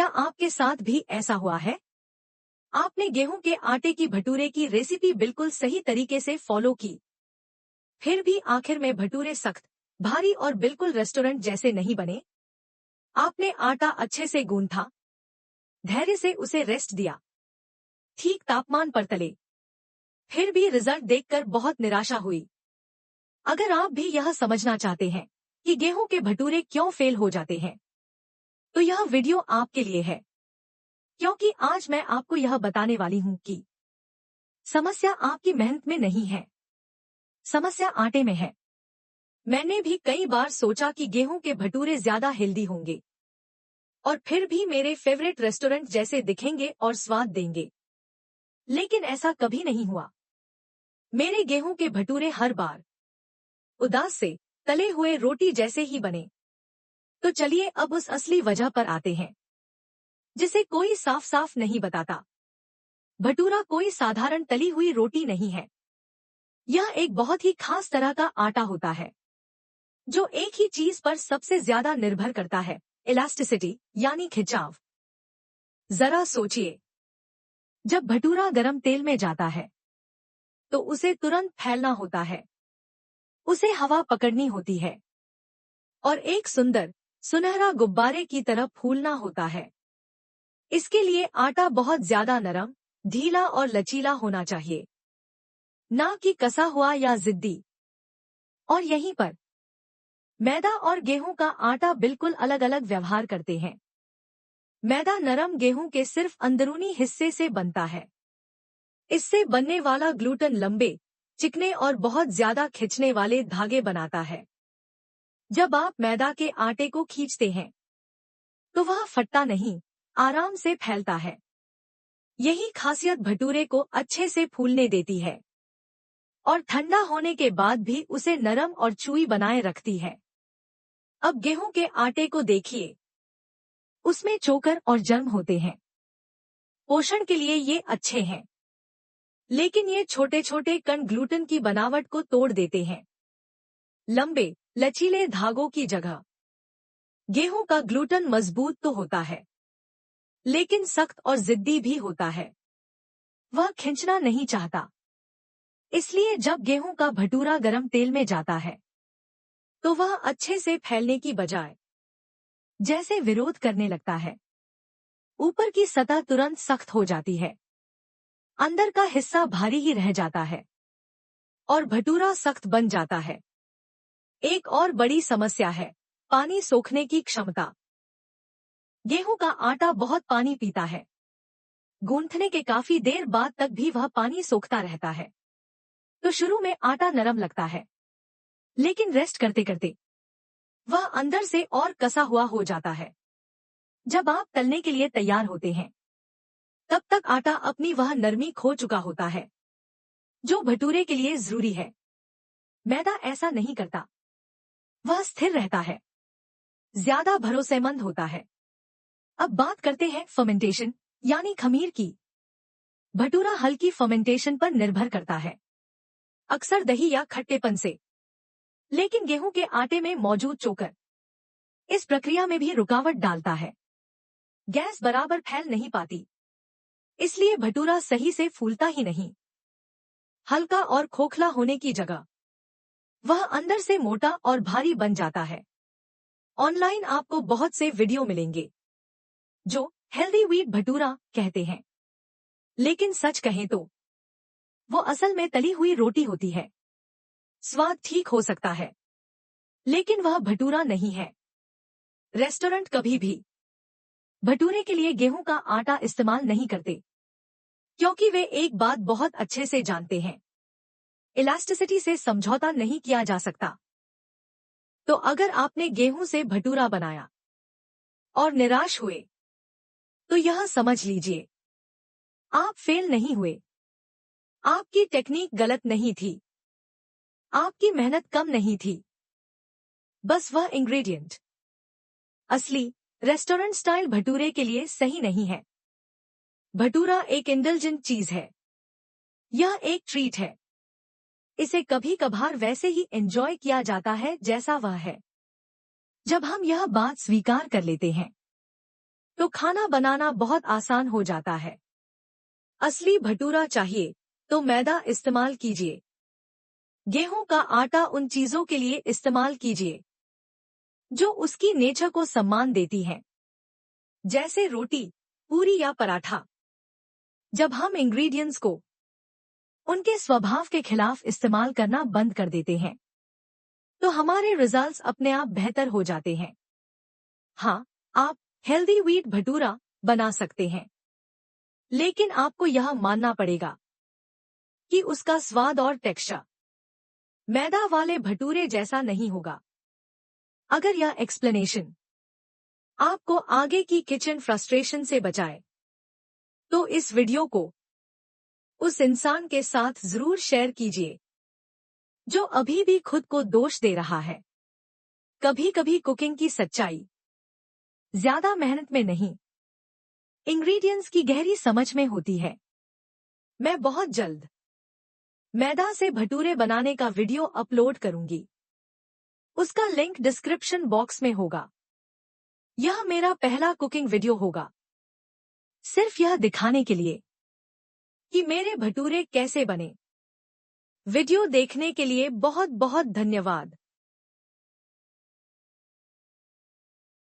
क्या आपके साथ भी ऐसा हुआ है? आपने गेहूं के आटे की भटूरे की रेसिपी बिल्कुल सही तरीके से फॉलो की, फिर भी आखिर में भटूरे सख्त, भारी और बिल्कुल रेस्टोरेंट जैसे नहीं बने। आपने आटा अच्छे से गूंथा, धैर्य से उसे रेस्ट दिया, ठीक तापमान पर तले, फिर भी रिजल्ट देखकर बहुत निराशा हुई। अगर आप भी यह समझना चाहते हैं कि गेहूं के भटूरे क्यों फेल हो जाते हैं, तो यह वीडियो आपके लिए है, क्योंकि आज मैं आपको यह बताने वाली हूं कि समस्या आपकी मेहनत में नहीं है, समस्या आटे में है। मैंने भी कई बार सोचा कि गेहूं के भटूरे ज्यादा हेल्दी होंगे और फिर भी मेरे फेवरेट रेस्टोरेंट जैसे दिखेंगे और स्वाद देंगे, लेकिन ऐसा कभी नहीं हुआ। मेरे गेहूं के भटूरे हर बार उदास से तले हुए रोटी जैसे ही बने। तो चलिए अब उस असली वजह पर आते हैं, जिसे कोई साफ साफ नहीं बताता। भटूरा कोई साधारण तली हुई रोटी नहीं है। यह एक बहुत ही खास तरह का आटा होता है, जो एक ही चीज पर सबसे ज्यादा निर्भर करता है, इलास्टिसिटी यानी खिंचाव। जरा सोचिए, जब भटूरा गरम तेल में जाता है तो उसे तुरंत फैलना होता है, उसे हवा पकड़नी होती है और एक सुंदर सुनहरा गुब्बारे की तरह फूलना होता है। इसके लिए आटा बहुत ज्यादा नरम, ढीला और लचीला होना चाहिए, ना कि कसा हुआ या जिद्दी। और यहीं पर मैदा और गेहूं का आटा बिल्कुल अलग अलग व्यवहार करते हैं। मैदा नरम गेहूं के सिर्फ अंदरूनी हिस्से से बनता है। इससे बनने वाला ग्लूटन लंबे, चिकने और बहुत ज्यादा खिंचने वाले धागे बनाता है। जब आप मैदा के आटे को खींचते हैं तो वह फटता नहीं, आराम से फैलता है। यही खासियत भटूरे को अच्छे से फूलने देती है और ठंडा होने के बाद भी उसे नरम और चूई बनाए रखती है। अब गेहूं के आटे को देखिए, उसमें चोकर और जर्म होते हैं। पोषण के लिए ये अच्छे हैं, लेकिन ये छोटे छोटे कण ग्लूटन की बनावट को तोड़ देते हैं। लंबे, लचीले धागों की जगह गेहूं का ग्लूटन मजबूत तो होता है, लेकिन सख्त और जिद्दी भी होता है। वह खींचना नहीं चाहता। इसलिए जब गेहूं का भटूरा गरम तेल में जाता है तो वह अच्छे से फैलने की बजाय जैसे विरोध करने लगता है। ऊपर की सतह तुरंत सख्त हो जाती है, अंदर का हिस्सा भारी ही रह जाता है और भटूरा सख्त बन जाता है। एक और बड़ी समस्या है, पानी सोखने की क्षमता। गेहूं का आटा बहुत पानी पीता है। गूंथने के काफी देर बाद तक भी वह पानी सोखता रहता है। तो शुरू में आटा नरम लगता है, लेकिन रेस्ट करते करते वह अंदर से और कसा हुआ हो जाता है। जब आप तलने के लिए तैयार होते हैं, तब तक आटा अपनी वह नरमी खो चुका होता है, जो भटूरे के लिए जरूरी है। मैदा ऐसा नहीं करता। वह स्थिर रहता है, ज्यादा भरोसेमंद होता है। अब बात करते हैं फर्मेंटेशन यानी खमीर की। भटूरा हल्की फर्मेंटेशन पर निर्भर करता है, अक्सर दही या खट्टेपन से। लेकिन गेहूं के आटे में मौजूद चोकर इस प्रक्रिया में भी रुकावट डालता है। गैस बराबर फैल नहीं पाती, इसलिए भटूरा सही से फूलता ही नहीं। हल्का और खोखला होने की जगह वह अंदर से मोटा और भारी बन जाता है। ऑनलाइन आपको बहुत से वीडियो मिलेंगे जो हेल्दी व्हीट भटूरा कहते हैं, लेकिन सच कहें तो वो असल में तली हुई रोटी होती है। स्वाद ठीक हो सकता है, लेकिन वह भटूरा नहीं है। रेस्टोरेंट कभी भी भटूरे के लिए गेहूं का आटा इस्तेमाल नहीं करते, क्योंकि वे एक बात बहुत अच्छे से जानते हैं, इलास्टिसिटी से समझौता नहीं किया जा सकता। तो अगर आपने गेहूं से भटूरा बनाया और निराश हुए, तो यह समझ लीजिए, आप फेल नहीं हुए। आपकी टेक्निक गलत नहीं थी, आपकी मेहनत कम नहीं थी। बस वह इंग्रेडिएंट असली रेस्टोरेंट स्टाइल भटूरे के लिए सही नहीं है। भटूरा एक इंडल्जेंट चीज है, यह एक ट्रीट है। इसे कभी कभार वैसे ही एंजॉय किया जाता है जैसा वह है। जब हम यह बात स्वीकार कर लेते हैं, तो खाना बनाना बहुत आसान हो जाता है। असली भटूरा चाहिए तो मैदा इस्तेमाल कीजिए। गेहूं का आटा उन चीजों के लिए इस्तेमाल कीजिए जो उसकी नेचर को सम्मान देती हैं, जैसे रोटी, पूरी या पराठा। जब हम इंग्रेडिएंट्स को उनके स्वभाव के खिलाफ इस्तेमाल करना बंद कर देते हैं तो हमारे रिजल्ट्स अपने आप बेहतर हो जाते हैं। हाँ, आप हेल्दी व्हीट भटूरा बना सकते हैं, लेकिन आपको यह मानना पड़ेगा कि उसका स्वाद और टेक्सचर मैदा वाले भटूरे जैसा नहीं होगा। अगर यह एक्सप्लेनेशन आपको आगे की किचन फ्रस्ट्रेशन से बचाए तो इस वीडियो को उस इंसान के साथ जरूर शेयर कीजिए जो अभी भी खुद को दोष दे रहा है। कभी कभी कुकिंग की सच्चाई ज्यादा मेहनत में नहीं, इंग्रेडिएंट्स की गहरी समझ में होती है। मैं बहुत जल्द मैदा से भटूरे बनाने का वीडियो अपलोड करूंगी। उसका लिंक डिस्क्रिप्शन बॉक्स में होगा। यह मेरा पहला कुकिंग वीडियो होगा, सिर्फ यह दिखाने के लिए कि मेरे भटूरे कैसे बने। वीडियो देखने के लिए बहुत बहुत धन्यवाद।